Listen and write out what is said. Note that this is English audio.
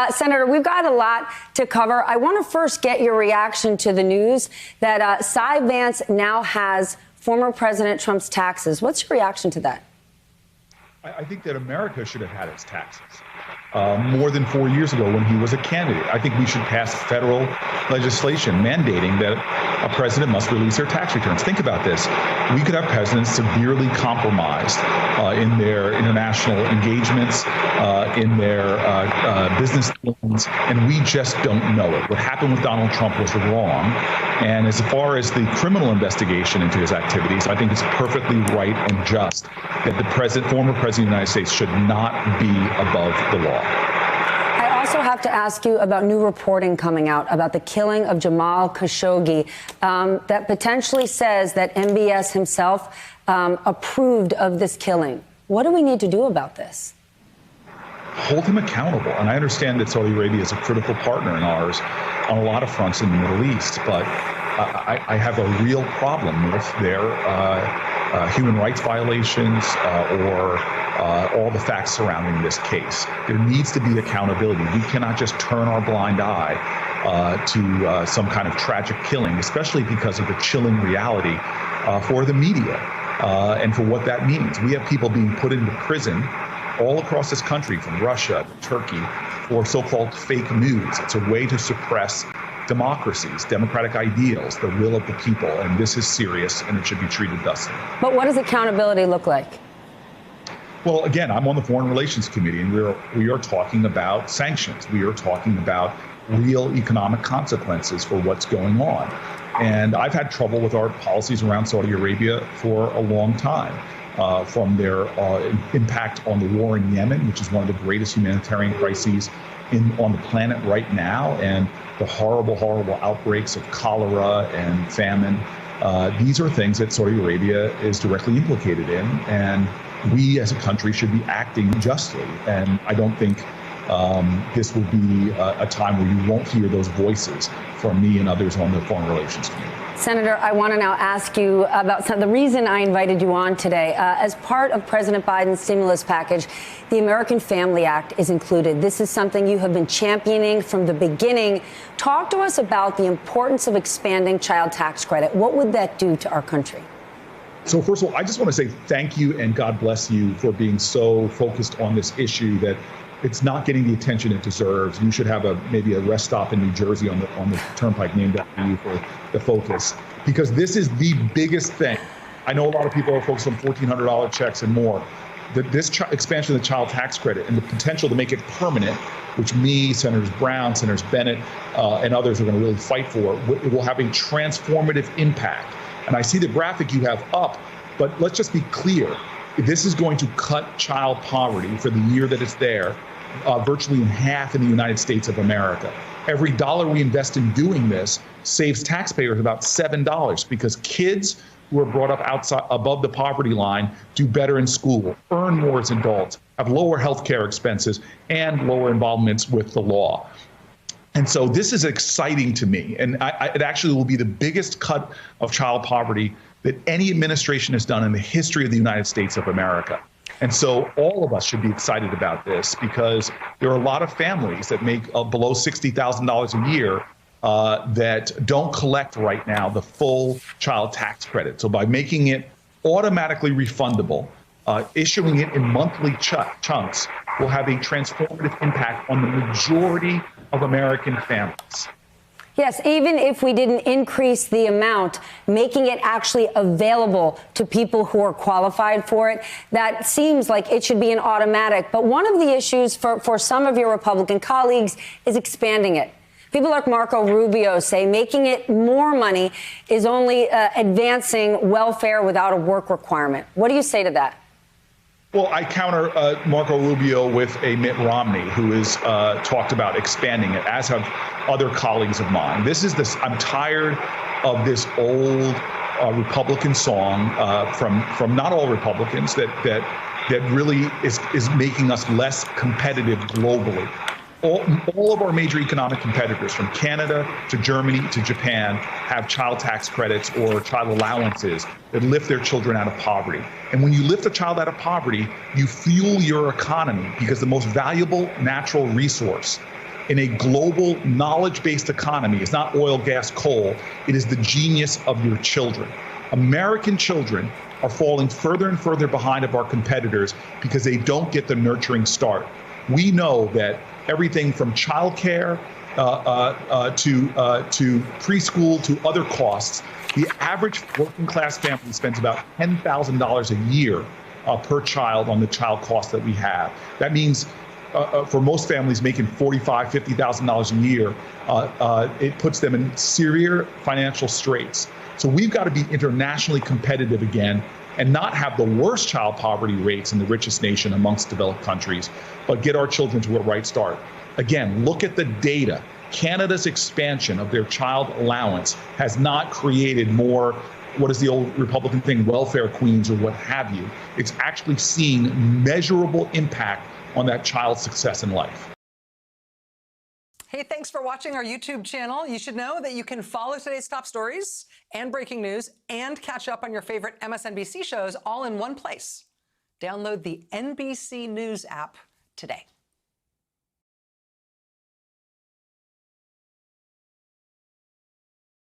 Senator, we've got a lot to cover. I want to first get your reaction to the news that Cy Vance now has former President Trump's taxes. What's your reaction to that? I think that America should have had its taxes more than 4 years ago when he was a candidate. I think we should pass federal legislation mandating that a president must release their tax returns. Think about this. We could have presidents severely compromised in their international engagements, in their business dealings, and we just don't know it. What happened with Donald Trump was wrong. And as far as the criminal investigation into his activities, I think it's perfectly right and just that the former president of the United States should not be above the law. I also have to ask you about new reporting coming out about the killing of Jamal Khashoggi that potentially says that MBS himself approved of this killing. What do we need to do about this? Hold him accountable. And I understand that Saudi Arabia is a critical partner in ours on a lot of fronts in the Middle East, but I have a real problem with their human rights violations or all the facts surrounding this case. There needs to be accountability. We cannot just turn our blind eye to some kind of tragic killing, especially because of the chilling reality for the media and for what that means. We have people being put into prison all across this country, from Russia to Turkey, for so-called fake news. It's a way to suppress democracies, democratic ideals, the will of the people, and this is serious, and it should be treated thusly. But what does accountability look like? Well, again, I'm on the Foreign Relations Committee, and we are talking about sanctions. We are talking about real economic consequences for what's going on. And I've had trouble with our policies around Saudi Arabia for a long time. From their impact on the war in Yemen, which is one of the greatest humanitarian crises on the planet right now, and the horrible, horrible outbreaks of cholera and famine. These are things that Saudi Arabia is directly implicated in, and we as a country should be acting justly. And I don't think this will be a time where you won't hear those voices from me and others on the Foreign Relations Committee. Senator, I want to now ask you about the reason I invited you on today. As part of President Biden's stimulus package, the American Family Act is included. This is something you have been championing from the beginning. Talk to us about the importance of expanding child tax credit. What would that do to our country? So first of all, I just want to say thank you and God bless you for being so focused on this issue that it's not getting the attention it deserves. You should have maybe a rest stop in New Jersey on the turnpike named after you for the focus, because this is the biggest thing. I know a lot of people are focused on $1,400 checks and more. This expansion of the child tax credit and the potential to make it permanent, which me, Senators Brown, Senators Bennett, and others are going to really fight for, it will have a transformative impact. And I see the graphic you have up, but let's just be clear. This is going to cut child poverty for the year that it's there, virtually in half in the United States of America. Every dollar we invest in doing this saves taxpayers about $7, because kids who are brought up above the poverty line do better in school, earn more as adults, have lower health care expenses, and lower involvements with the law. And so this is exciting to me, and it actually will be the biggest cut of child poverty that any administration has done in the history of the United States of America. And so all of us should be excited about this, because there are a lot of families that make below $60,000 a year that don't collect right now the full child tax credit. So by making it automatically refundable, issuing it in monthly chunks will have a transformative impact on the majority of American families. Yes, even if we didn't increase the amount, making it actually available to people who are qualified for it, that seems like it should be an automatic. But one of the issues for some of your Republican colleagues is expanding it. People like Marco Rubio say making it more money is only advancing welfare without a work requirement. What do you say to that? Well, I counter Marco Rubio with a Mitt Romney who has talked about expanding it, as have other colleagues of mine. I'm tired of this old Republican song from not all Republicans that really is making us less competitive globally. All of our major economic competitors, from Canada to Germany to Japan, have child tax credits or child allowances that lift their children out of poverty. And when you lift a child out of poverty, you fuel your economy, because the most valuable natural resource in a global knowledge-based economy is not oil, gas, coal. It is the genius of your children. American children are falling further and further behind of our competitors because they don't get the nurturing start. We know that everything from childcare to preschool to other costs, the average working class family spends about $10,000 a year per child on the child cost that we have. That means for most families making $45,000, $50,000 a year, it puts them in severe financial straits. So we've got to be internationally competitive again and not have the worst child poverty rates in the richest nation amongst developed countries, but get our children to a right start. Again, look at the data. Canada's expansion of their child allowance has not created more, what is the old Republican thing, welfare queens or what have you. It's actually seeing measurable impact on that child's success in life. Hey, thanks for watching our YouTube channel. You should know that you can follow today's top stories and breaking news and catch up on your favorite MSNBC shows all in one place. Download the NBC News app today.